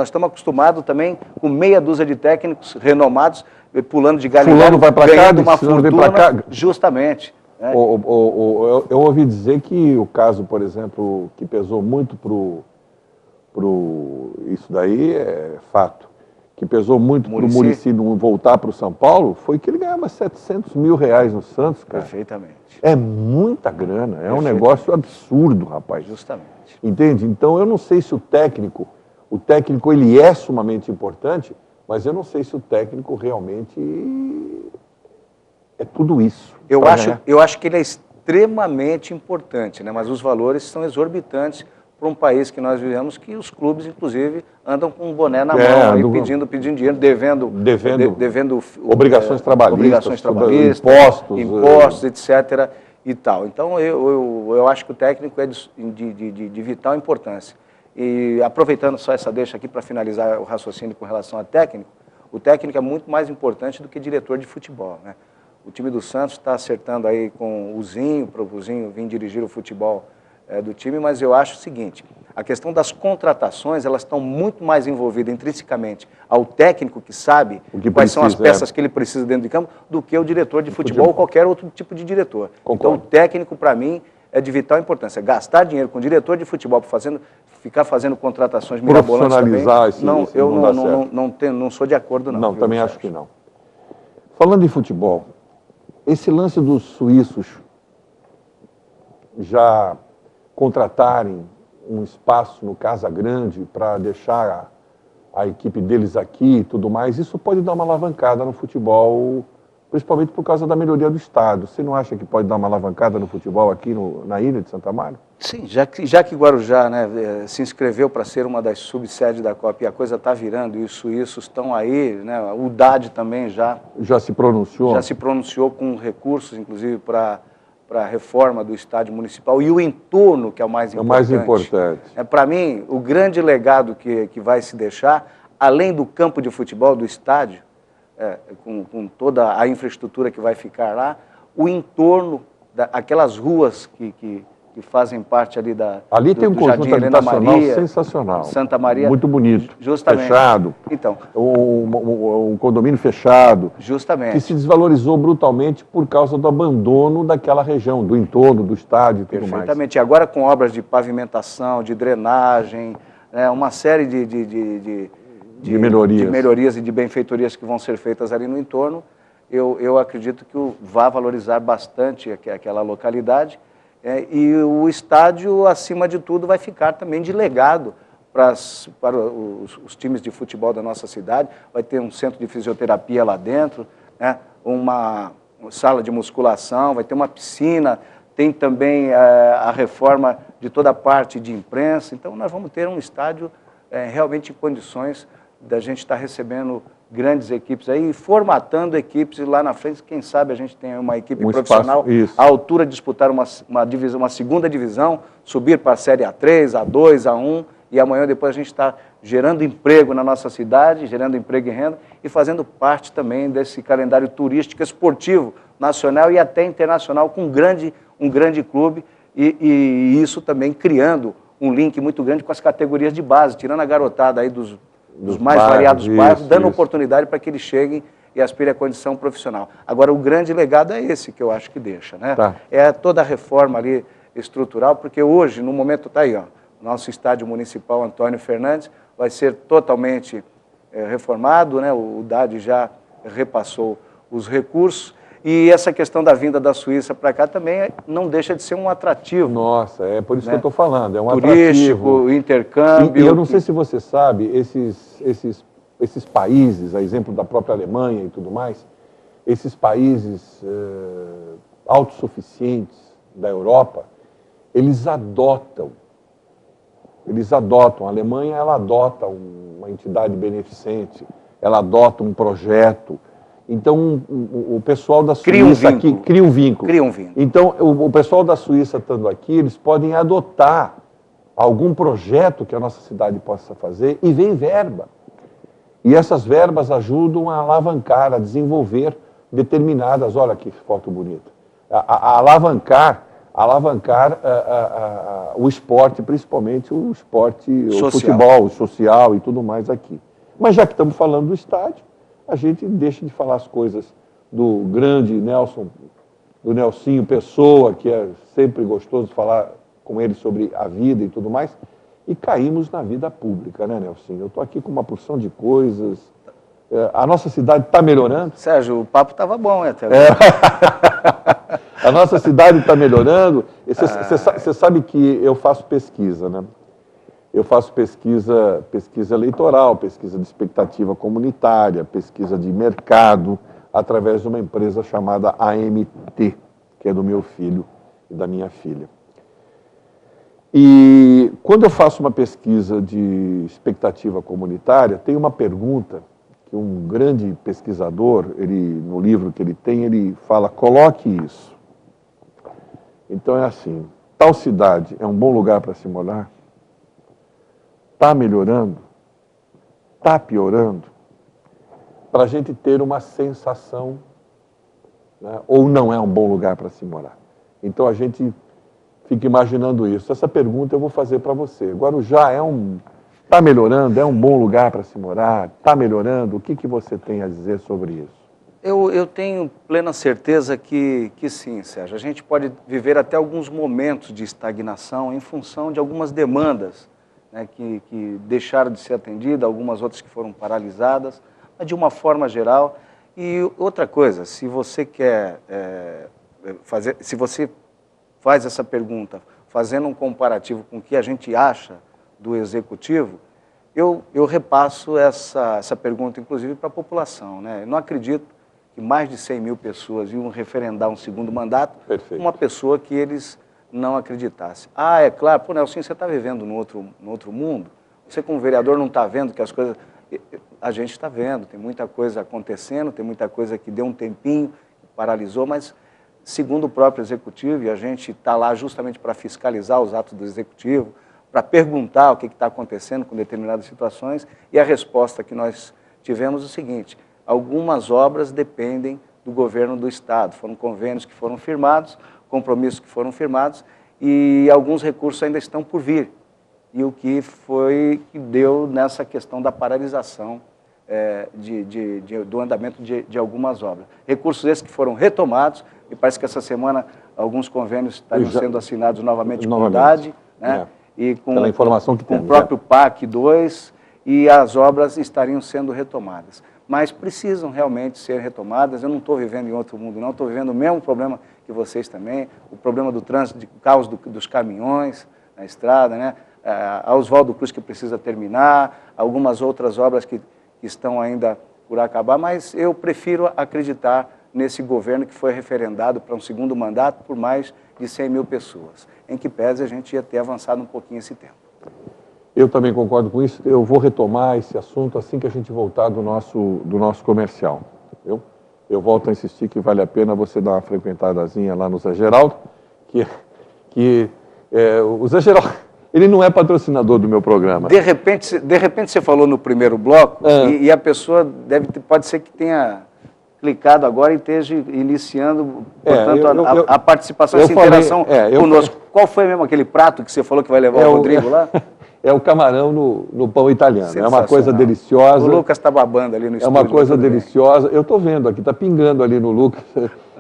estamos acostumados também com meia dúzia de técnicos renomados, pulando de galho em galho, ganhando uma fortuna, justamente. Né? Eu ouvi dizer que o caso, por exemplo, que pesou muito isso daí é fato, que pesou muito para o Muricy não voltar para o São Paulo, foi que ele ganhava R$700 mil no Santos, cara. Perfeitamente. É muita grana, é um negócio absurdo, rapaz. Justamente. Entende? Então, eu não sei se o técnico ele é sumamente importante, mas eu não sei se o técnico realmente é tudo isso. Eu acho que ele é extremamente importante, né? Mas os valores são exorbitantes para um país que nós vivemos, que os clubes, inclusive, andam com um boné na mão, aí, pedindo dinheiro, devendo obrigações trabalhistas, impostos, etc. e tal. Então, eu acho que o técnico é de vital importância. E aproveitando só essa deixa aqui para finalizar o raciocínio com relação ao técnico, o técnico é muito mais importante do que diretor de futebol, né? O time do Santos está acertando aí com o Zinho, para o Zinho vir dirigir o futebol do time, mas eu acho o seguinte, A questão das contratações, elas estão muito mais envolvidas intrinsecamente ao técnico que sabe quais são as peças que ele precisa dentro de campo, do que o diretor de futebol ou qualquer outro tipo de diretor. Concordo. Então, o técnico, para mim, é de vital importância. Gastar dinheiro com o diretor de futebol ficar fazendo contratações mirabolantes também, não sou de acordo, não. Não, também acho que não. Falando em futebol, esse lance dos suíços já contratarem um espaço no Casa Grande para deixar a equipe deles aqui e tudo mais, isso pode dar uma alavancada no futebol, principalmente por causa da melhoria do estado. Você não acha que pode dar uma alavancada no futebol aqui na ilha de Santa Amaro? Sim, já que Guarujá, né, se inscreveu para ser uma das subsedes da Copa e a coisa está virando e os suíços estão aí, né, o DAD também já se pronunciou? Já se pronunciou com recursos, inclusive, para a reforma do estádio municipal e o entorno, que é o mais importante. É o mais importante. Para mim, o grande legado que vai se deixar, além do campo de futebol, do estádio, com toda a infraestrutura que vai ficar lá, o entorno, aquelas ruas que fazem parte ali ali tem um conjunto habitacional sensacional. Santa Maria. Muito bonito. Justamente. Fechado. Então. Um condomínio fechado. Justamente. Que se desvalorizou brutalmente por causa do abandono daquela região, do entorno, do estádio e tudo mais. Perfeitamente. E agora com obras de pavimentação, de drenagem, uma série de melhorias e de benfeitorias que vão ser feitas ali no entorno, eu acredito que vai valorizar bastante aquela localidade. E o estádio, acima de tudo, vai ficar também de legado para os times de futebol da nossa cidade. Vai ter um centro de fisioterapia lá dentro, né? Uma sala de musculação, vai ter uma piscina, tem também a reforma de toda a parte de imprensa. Então, nós vamos ter um estádio realmente em condições da gente estar recebendo grandes equipes aí, formatando equipes, e lá na frente, quem sabe a gente tem uma equipe profissional à altura de disputar uma segunda divisão, subir para a Série A3, A2, A1, e amanhã depois a gente está gerando emprego na nossa cidade, gerando emprego e renda, e fazendo parte também desse calendário turístico, esportivo, nacional e até internacional, com um grande clube, e isso também criando um link muito grande com as categorias de base, tirando a garotada aí dos mais variados bairros, dando oportunidade para que eles cheguem e aspirem à condição profissional. Agora, o grande legado é esse que eu acho que deixa, né? Tá. É toda a reforma ali estrutural, porque hoje, no momento, está aí, ó, nosso estádio municipal Antônio Fernandes vai ser totalmente reformado, né? O DAD já repassou os recursos. E essa questão da vinda da Suíça para cá também não deixa de ser um atrativo. Nossa, é por isso que eu estou falando, é um turístico, atrativo. Intercâmbio. E eu não sei se você sabe, esses países, a exemplo da própria Alemanha e tudo mais, esses países autossuficientes da Europa, eles adotam, a Alemanha, ela adota uma entidade beneficente, ela adota um projeto. Então, o pessoal da Suíça aqui cria um vínculo. Então, o pessoal da Suíça estando aqui, eles podem adotar algum projeto que a nossa cidade possa fazer e vem verba. E essas verbas ajudam a alavancar, a desenvolver determinadas, olha que foto bonita, a alavancar o esporte, principalmente o esporte, o futebol, o social e tudo mais aqui. Mas já que estamos falando do estádio, a gente deixa de falar as coisas do grande Nelson, do Nelsinho Pessoa, que é sempre gostoso falar com ele sobre a vida e tudo mais, e caímos na vida pública, né, Nelsinho? Eu estou aqui com uma porção de coisas. A nossa cidade está melhorando. Sérgio, o papo estava bom até agora. A nossa cidade está melhorando. Você sabe que eu faço pesquisa, né? Eu faço pesquisa eleitoral, pesquisa de expectativa comunitária, pesquisa de mercado, através de uma empresa chamada AMT, que é do meu filho e da minha filha. E quando eu faço uma pesquisa de expectativa comunitária, tem uma pergunta que um grande pesquisador, no livro que ele tem, ele fala, coloque isso. Então é assim, tal cidade é um bom lugar para se morar? Está melhorando? Está piorando? Para a gente ter uma sensação, né? Ou não é um bom lugar para se morar. Então a gente fica imaginando isso. Essa pergunta eu vou fazer para você. Guarujá está melhorando? É um bom lugar para se morar? Está melhorando? O que você tem a dizer sobre isso? Eu tenho plena certeza que sim, Sérgio. A gente pode viver até alguns momentos de estagnação em função de algumas demandas, né, que deixaram de ser atendidas, algumas outras que foram paralisadas, mas de uma forma geral. E outra coisa, se você quer se você faz essa pergunta fazendo um comparativo com o que a gente acha do Executivo, eu repasso essa pergunta, inclusive, para a população, né? Eu não acredito que mais de 100 mil pessoas iam referendar um segundo mandato. Perfeito. Uma pessoa que eles não acreditassem. Ah, é claro, pô, Nelson, você está vivendo no outro mundo? Você, como vereador, não está vendo que as coisas... A gente está vendo, tem muita coisa acontecendo, tem muita coisa que deu um tempinho, paralisou, mas, segundo o próprio Executivo, e a gente está lá justamente para fiscalizar os atos do Executivo, para perguntar o que está acontecendo com determinadas situações, e a resposta que nós tivemos é o seguinte: algumas obras dependem do governo do Estado. Foram convênios que foram firmados, compromissos que foram firmados, e alguns recursos ainda estão por vir. E o que deu nessa questão da paralisação do andamento de algumas obras. Recursos esses que foram retomados, e parece que essa semana alguns convênios estariam sendo assinados novamente com o DAD, né? E com pela informação que com o próprio PAC 2, e as obras estariam sendo retomadas. Mas precisam realmente ser retomadas. Eu não estou vivendo em outro mundo, não. Estou vivendo o mesmo problema que vocês também, o problema do trânsito, o caos dos caminhões na estrada, né? A Oswaldo Cruz, que precisa terminar, algumas outras obras que estão ainda por acabar, mas eu prefiro acreditar nesse governo que foi referendado para um segundo mandato por mais de 100 mil pessoas, em que pese a gente ia ter avançado um pouquinho esse tempo. Eu também concordo com isso. Eu vou retomar esse assunto assim que a gente voltar do nosso comercial. Eu volto a insistir que vale a pena você dar uma frequentadazinha lá no Zé Geraldo, o Zé Geraldo, ele não é patrocinador do meu programa. De repente você falou no primeiro bloco, e a pessoa pode ser que tenha clicado agora e esteja iniciando, portanto, a participação, essa interação conosco. Qual foi mesmo aquele prato que você falou que vai levar o Rodrigo lá? É o camarão no pão italiano. É uma coisa deliciosa. O Lucas está babando ali no estúdio. É uma coisa deliciosa. Eu estou vendo aqui, está pingando ali no Lucas.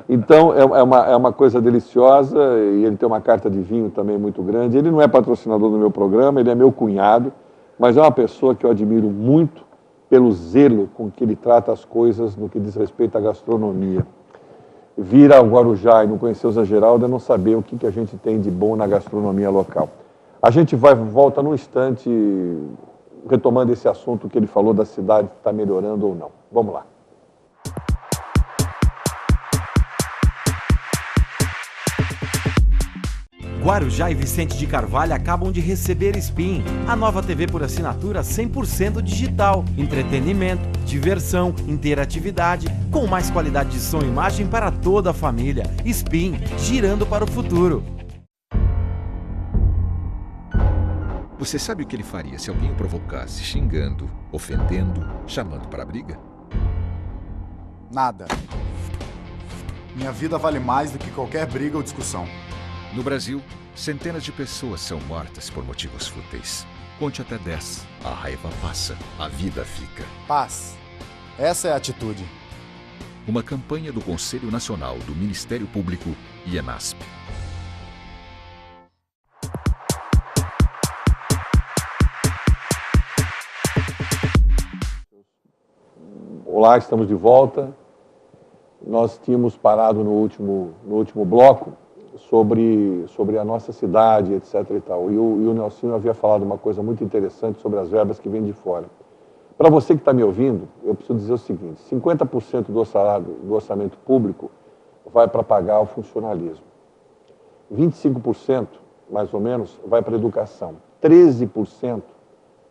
Então, é uma coisa deliciosa, e ele tem uma carta de vinho também muito grande. Ele não é patrocinador do meu programa, ele é meu cunhado, mas é uma pessoa que eu admiro muito pelo zelo com que ele trata as coisas no que diz respeito à gastronomia. Vir ao Guarujá e não conhecer o Zé Geraldo é não saber o que a gente tem de bom na gastronomia local. A gente volta num instante, retomando esse assunto que ele falou da cidade que está melhorando ou não. Vamos lá. Guarujá e Vicente de Carvalho acabam de receber Spin, a nova TV por assinatura 100% digital. Entretenimento, diversão, interatividade, com mais qualidade de som e imagem para toda a família. Spin, girando para o futuro. Você sabe o que ele faria se alguém o provocasse, xingando, ofendendo, chamando para a briga? Nada. Minha vida vale mais do que qualquer briga ou discussão. No Brasil, centenas de pessoas são mortas por motivos fúteis. Conte até 10. A raiva passa, a vida fica. Paz. Essa é a atitude. Uma campanha do Conselho Nacional do Ministério Público e ENASP. Olá, estamos de volta. Nós tínhamos parado no último bloco sobre a nossa cidade, etc. e tal. E o Nelsinho havia falado uma coisa muito interessante sobre as verbas que vêm de fora. Para você que está me ouvindo, eu preciso dizer o seguinte: 50% do orçamento público vai para pagar o funcionalismo. 25%, mais ou menos, vai para a educação. 13%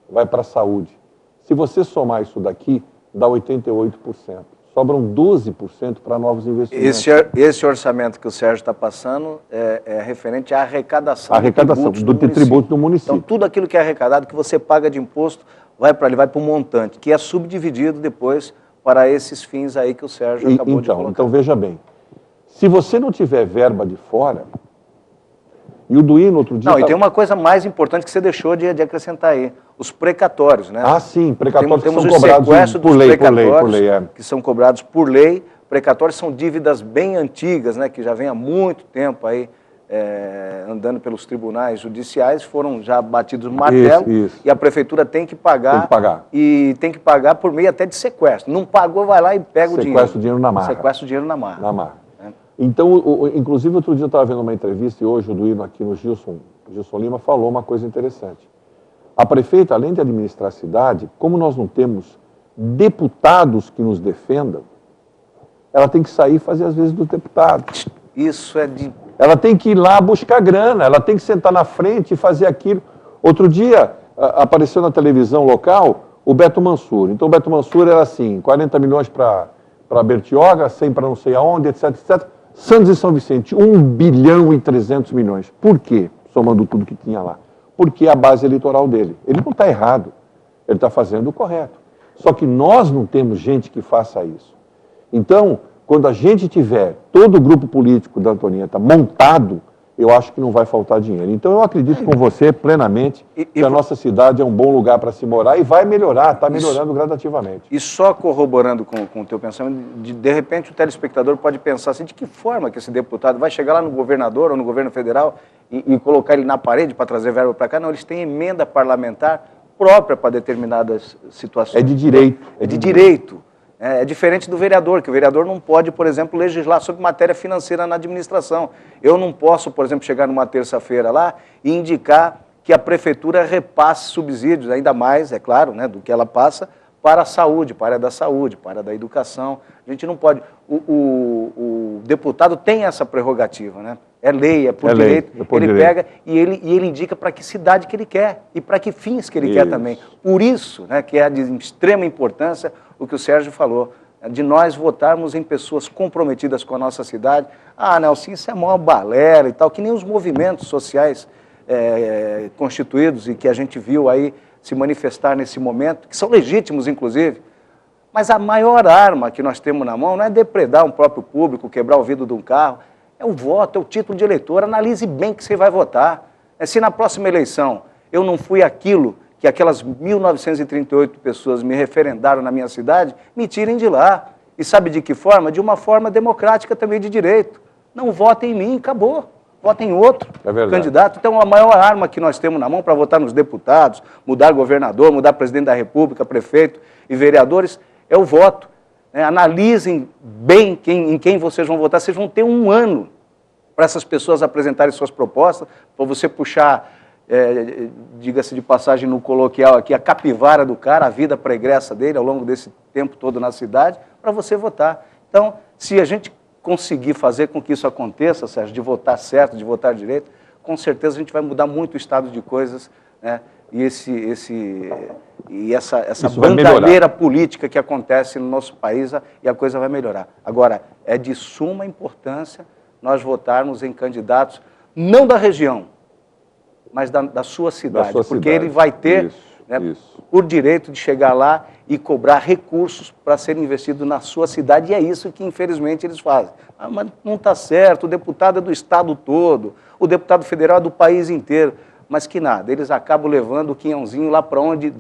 vai para a saúde. Se você somar isso daqui, dá 88%. Sobram 12% para novos investimentos. Esse orçamento que o Sérgio está passando é referente à arrecadação. Do tributo do município. Então, tudo aquilo que é arrecadado, que você paga de imposto, vai para ali, vai para o montante, que é subdividido depois para esses fins aí que o Sérgio acabou de colocar. Então, veja bem, se você não tiver verba de fora, E o Duino, outro dia... Não, e tem uma coisa mais importante que você deixou de acrescentar aí, os precatórios, né? Ah, sim, precatórios temos que são cobrados por lei, que são cobrados por lei. Precatórios são dívidas bem antigas, né, que já vem há muito tempo aí, andando pelos tribunais judiciais, foram já batidos no martelo, isso. E a prefeitura tem que pagar. E tem que pagar por meio até de sequestro. Não pagou, vai lá e pega o dinheiro. Sequestra o dinheiro na marra. Sequestra o dinheiro na marra. Na marra. Então, inclusive, outro dia eu estava vendo uma entrevista, e hoje o Duino aqui no Gilson Lima falou uma coisa interessante. A prefeita, além de administrar a cidade, como nós não temos deputados que nos defendam, ela tem que sair e fazer as vezes do deputado. Isso é de... Ela tem que ir lá buscar grana, ela tem que sentar na frente e fazer aquilo. Outro dia, apareceu na televisão local o Beto Mansur. Então, o Beto Mansur era assim, 40 milhões para Bertioga, 100 para não sei aonde, etc, etc. Santos e São Vicente, 1 bilhão e 300 milhões. Por quê? Somando tudo que tinha lá. Porque é a base eleitoral dele. Ele não está errado, ele está fazendo o correto. Só que nós não temos gente que faça isso. Então, quando a gente tiver todo o grupo político da Antonieta montado, eu acho que não vai faltar dinheiro. Então, eu acredito com você plenamente que a nossa cidade é um bom lugar para se morar e vai melhorar, está melhorando gradativamente. E só corroborando com o teu pensamento, de repente o telespectador pode pensar assim, de que forma que esse deputado vai chegar lá no governador ou no governo federal e colocar ele na parede para trazer verba para cá? Não, eles têm emenda parlamentar própria para determinadas situações. É de direito. É de direito. É diferente do vereador, que o vereador não pode, por exemplo, legislar sobre matéria financeira na administração. Eu não posso, por exemplo, chegar numa terça-feira lá e indicar que a prefeitura repasse subsídios, ainda mais, é claro, né, do que ela passa, para a saúde, para a área da saúde, para a área da educação. A gente não pode. O deputado tem essa prerrogativa, né? É lei, é por direito. Ele pega e ele indica para que cidade que ele quer e para que fins que ele quer também. Por isso, né, que é de extrema importância o que o Sérgio falou, de nós votarmos em pessoas comprometidas com a nossa cidade. Ah, Nelson, isso é maior balela e tal, que nem os movimentos sociais constituídos e que a gente viu aí se manifestar nesse momento, que são legítimos, inclusive. Mas a maior arma que nós temos na mão não é depredar um próprio público, quebrar o vidro de um carro, é o voto, é o título de eleitor. Analise bem que você vai votar. Se na próxima eleição eu não fui aquilo que aquelas 1.938 pessoas me referendaram na minha cidade, me tirem de lá. E sabe de que forma? De uma forma democrática também de direito. Não votem em mim, acabou. Votem em outro candidato. Então, a maior arma que nós temos na mão para votar nos deputados, mudar governador, mudar presidente da República, prefeito e vereadores, é o voto. Analisem bem em quem vocês vão votar. Vocês vão ter um ano para essas pessoas apresentarem suas propostas, para você puxar, diga-se de passagem no coloquial aqui, a capivara do cara, a vida pregressa dele ao longo desse tempo todo na cidade, para você votar. Então, se a gente conseguir fazer com que isso aconteça, Sérgio, de votar certo, de votar direito, com certeza a gente vai mudar muito o estado de coisas, né? E essa bandadeira política que acontece no nosso país, e a coisa vai melhorar. Agora, é de suma importância nós votarmos em candidatos, não da região, mas da sua cidade, porque ele vai ter, por direito de chegar lá e cobrar recursos para serem investidos na sua cidade, e é isso que, infelizmente, eles fazem. Ah, mas não está certo, o deputado é do estado todo, o deputado federal é do país inteiro, mas que nada, eles acabam levando o quinhãozinho lá para onde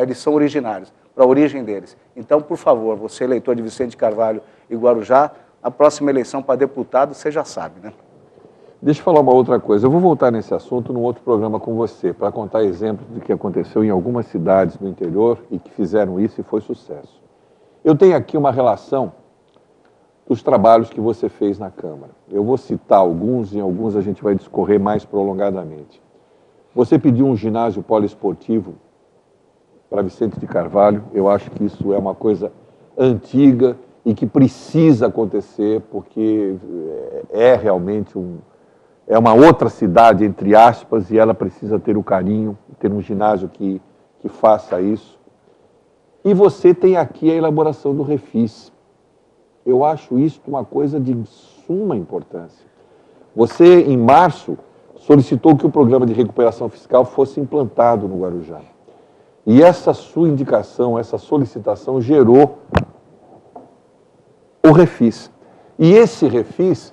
eles são originários, para a origem deles. Então, por favor, você, eleitor de Vicente Carvalho e Guarujá, a próxima eleição para deputado, você já sabe, né? Deixa eu falar uma outra coisa. Eu vou voltar nesse assunto num outro programa com você, para contar exemplos do que aconteceu em algumas cidades do interior e que fizeram isso e foi sucesso. Eu tenho aqui uma relação dos trabalhos que você fez na Câmara. Eu vou citar alguns, e em alguns a gente vai discorrer mais prolongadamente. Você pediu um ginásio poliesportivo para Vicente de Carvalho. Eu acho que isso é uma coisa antiga e que precisa acontecer, porque é realmente uma outra cidade, entre aspas, e ela precisa ter o carinho, ter um ginásio que faça isso. E você tem aqui a elaboração do Refis. Eu acho isso uma coisa de suma importância. Você, em março, solicitou que o programa de recuperação fiscal fosse implantado no Guarujá. E essa sua indicação, essa solicitação gerou o Refis. E esse Refis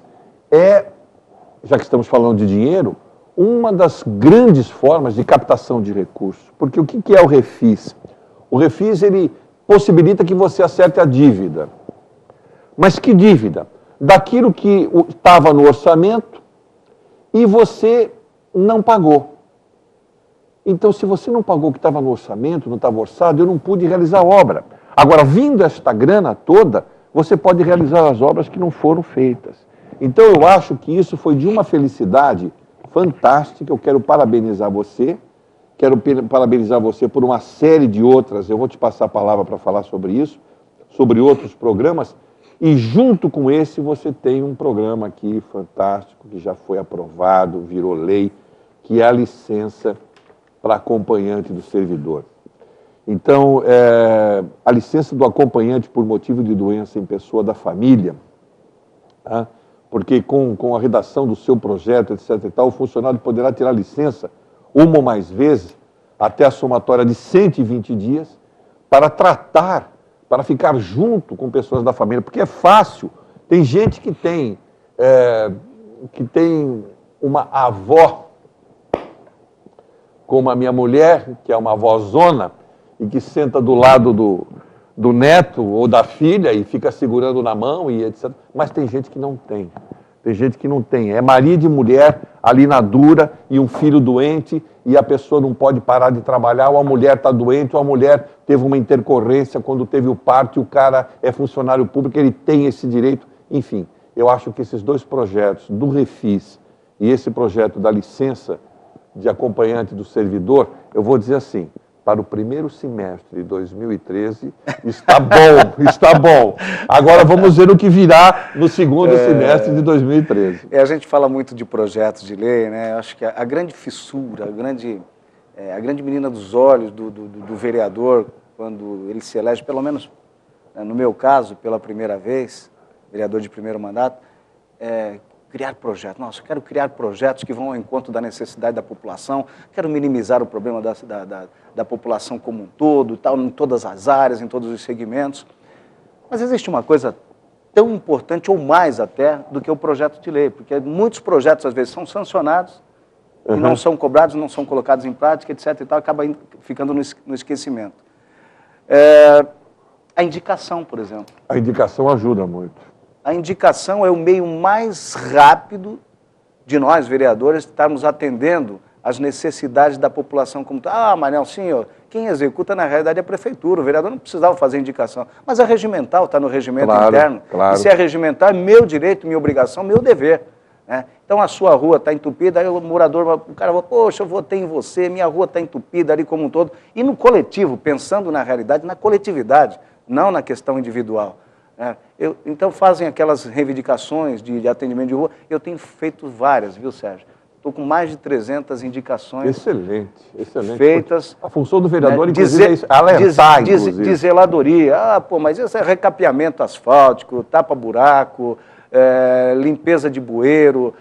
já que estamos falando de dinheiro, uma das grandes formas de captação de recursos. Porque o que é o Refis? O Refis, ele possibilita que você acerte a dívida. Mas que dívida? Daquilo que estava no orçamento e você não pagou. Então, se você não pagou o que estava no orçamento, não estava orçado, eu não pude realizar a obra. Agora, vindo esta grana toda, você pode realizar as obras que não foram feitas. Então, eu acho que isso foi de uma felicidade fantástica. Eu quero parabenizar você, quero parabenizar você por uma série de outras, eu vou te passar a palavra para falar sobre isso, sobre outros programas, e junto com esse você tem um programa aqui fantástico, que já foi aprovado, virou lei, que é a licença para acompanhante do servidor. Então, a licença do acompanhante por motivo de doença em pessoa da família, tá? Porque com a redação do seu projeto, etc. e tal, o funcionário poderá tirar licença uma ou mais vezes, até a somatória de 120 dias, para tratar, para ficar junto com pessoas da família, porque é fácil. Tem gente que tem uma avó, como a minha mulher, que é uma avózona, e que senta do lado do neto ou da filha e fica segurando na mão e etc. Mas tem gente que não tem. Tem gente que não tem. É marido e mulher ali na dura e um filho doente e a pessoa não pode parar de trabalhar, ou a mulher está doente, ou a mulher teve uma intercorrência quando teve o parto e o cara é funcionário público, ele tem esse direito. Enfim, eu acho que esses dois projetos, do Refis e esse projeto da licença de acompanhante do servidor, eu vou dizer assim, para o primeiro semestre de 2013, está bom, está bom. Agora vamos ver o que virá no segundo semestre de 2013. A gente fala muito de projetos de lei, né? Eu acho que a grande fissura, a grande menina dos olhos do vereador, quando ele se elege, pelo menos no meu caso, pela primeira vez, vereador de primeiro mandato, criar projetos. Nossa, eu quero criar projetos que vão ao encontro da necessidade da população, quero minimizar o problema da população como um todo, tal, em todas as áreas, em todos os segmentos. Mas existe uma coisa tão importante, ou mais até, do que o projeto de lei, porque muitos projetos, às vezes, são sancionados, e não são cobrados, não são colocados em prática, etc. e tal, acaba ficando no esquecimento. A indicação, por exemplo. A indicação ajuda muito. A indicação é o meio mais rápido de nós, vereadores, estarmos atendendo às necessidades da população como tal. Ah, mas não, senhor, quem executa na realidade é a prefeitura, o vereador não precisava fazer indicação. Mas é regimental, está no regimento interno. Claro. E se é regimental, é meu direito, minha obrigação, meu dever. Né? Então a sua rua está entupida, aí o morador, o cara fala, poxa, eu votei em você, minha rua está entupida ali como um todo. E no coletivo, pensando na realidade, na coletividade, não na questão individual. Então fazem aquelas reivindicações de atendimento de rua, eu tenho feito várias, viu, Sérgio? Estou com mais de 300 indicações excelente feitas. A função do vereador, inclusive, é alertar, de zeladoria. Ah, pô, mas isso é recapeamento asfáltico, tapa-buraco, limpeza de bueiro,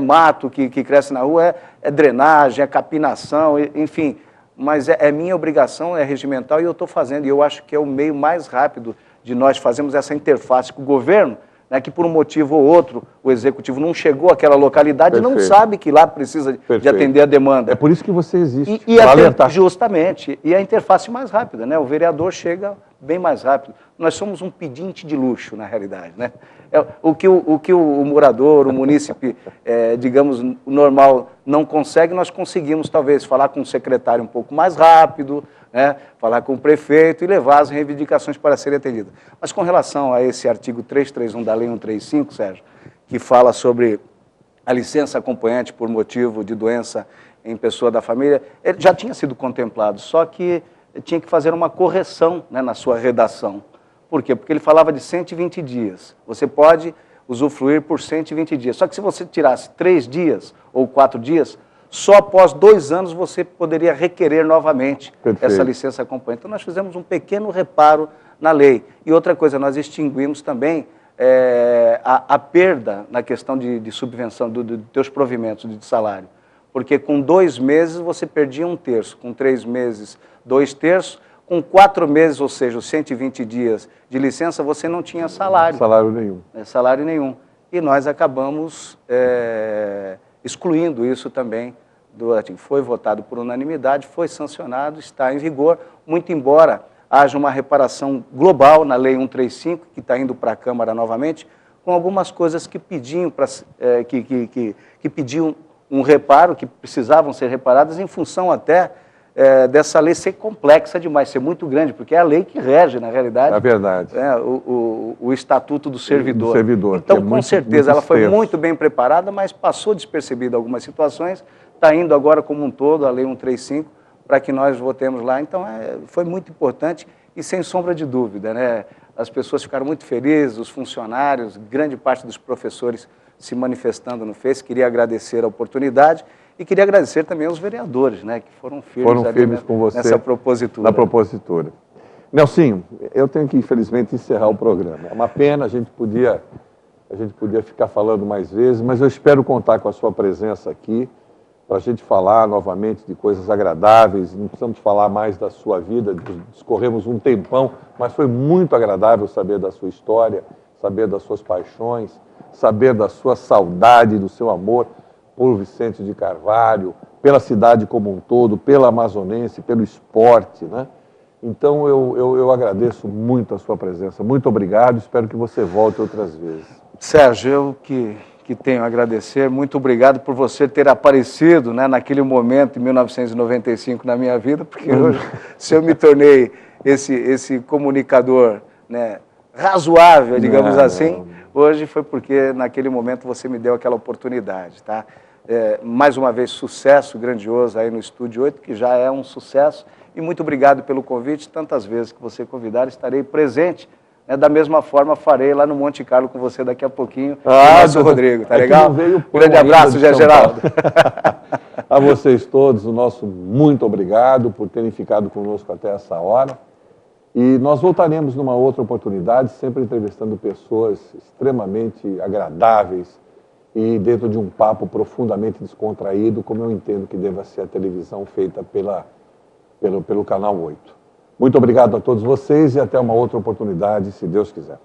mato que cresce na rua, é drenagem, é capinação, enfim. Mas é minha obrigação, é regimental, e eu estou fazendo. E eu acho que é o meio mais rápido de nós fazermos essa interface com o governo, né, que por um motivo ou outro o executivo não chegou àquela localidade e não sabe que lá precisa de atender a demanda. É por isso que você existe, justamente, e a interface mais rápida, né? O vereador chega bem mais rápido. Nós somos um pedinte de luxo, na realidade, né? O que o morador, o munícipe, digamos, normal não consegue, nós conseguimos, talvez, falar com o secretário um pouco mais rápido, né? Falar com o prefeito e levar as reivindicações para serem atendidas. Mas com relação a esse artigo 331 da Lei 135, Sérgio, que fala sobre a licença acompanhante por motivo de doença em pessoa da família, ele já tinha sido contemplado, só que tinha que fazer uma correção, né, na sua redação. Por quê? Porque ele falava de 120 dias. Você pode usufruir por 120 dias. Só que se você tirasse 3 dias ou 4 dias, só após 2 anos você poderia requerer novamente essa licença acompanhante. Então nós fizemos um pequeno reparo na lei. E outra coisa, nós extinguimos também a perda na questão de subvenção dos teus provimentos de salário. Porque com 2 meses você perdia 1/3, com 3 meses 2/3, com 4 meses, ou seja, os 120 dias de licença, você não tinha salário. Salário nenhum. Salário nenhum. E nós acabamos excluindo isso também do artigo. Foi votado por unanimidade, foi sancionado, está em vigor, muito embora haja uma reparação global na Lei 135, que está indo para a Câmara novamente, com algumas coisas que pediam, que pediam um reparo, que precisavam ser reparadas em função até dessa lei ser complexa demais, ser muito grande, porque é a lei que rege, na realidade, o Estatuto do Servidor. Então, com certeza, ela foi muito bem preparada, mas passou despercebida algumas situações, está indo agora como um todo, a Lei 135, para que nós votemos lá. Então, foi muito importante e sem sombra de dúvida, né? As pessoas ficaram muito felizes, os funcionários, grande parte dos professores se manifestando no Face. Queria agradecer a oportunidade e queria agradecer também aos vereadores, né, que foram firmes com você nessa propositura. Na propositura. Nelsinho, eu tenho que, infelizmente, encerrar o programa. É uma pena, a gente podia ficar falando mais vezes, mas eu espero contar com a sua presença aqui para a gente falar novamente de coisas agradáveis. Não precisamos falar mais da sua vida, discorremos um tempão, mas foi muito agradável saber da sua história, saber das suas paixões, saber da sua saudade, do seu amor por Vicente de Carvalho, pela cidade como um todo, pela amazonense, pelo esporte, né? Então, eu agradeço muito a sua presença. Muito obrigado, espero que você volte outras vezes. Sérgio, eu que tenho a agradecer, muito obrigado por você ter aparecido, né, naquele momento, em 1995, na minha vida, porque hoje, se eu me tornei esse comunicador, né, razoável, digamos assim, hoje foi porque naquele momento você me deu aquela oportunidade, tá? Mais uma vez, sucesso grandioso aí no Estúdio 8, que já é um sucesso, e muito obrigado pelo convite. Tantas vezes que você convidar, estarei presente, né? Da mesma forma, farei lá no Monte Carlo com você daqui a pouquinho, o Rodrigo, tá legal? Grande abraço, Zé Geraldo. A vocês todos, o nosso muito obrigado por terem ficado conosco até essa hora. E nós voltaremos numa outra oportunidade, sempre entrevistando pessoas extremamente agradáveis e dentro de um papo profundamente descontraído, como eu entendo que deva ser a televisão feita pelo Canal 8. Muito obrigado a todos vocês e até uma outra oportunidade, se Deus quiser.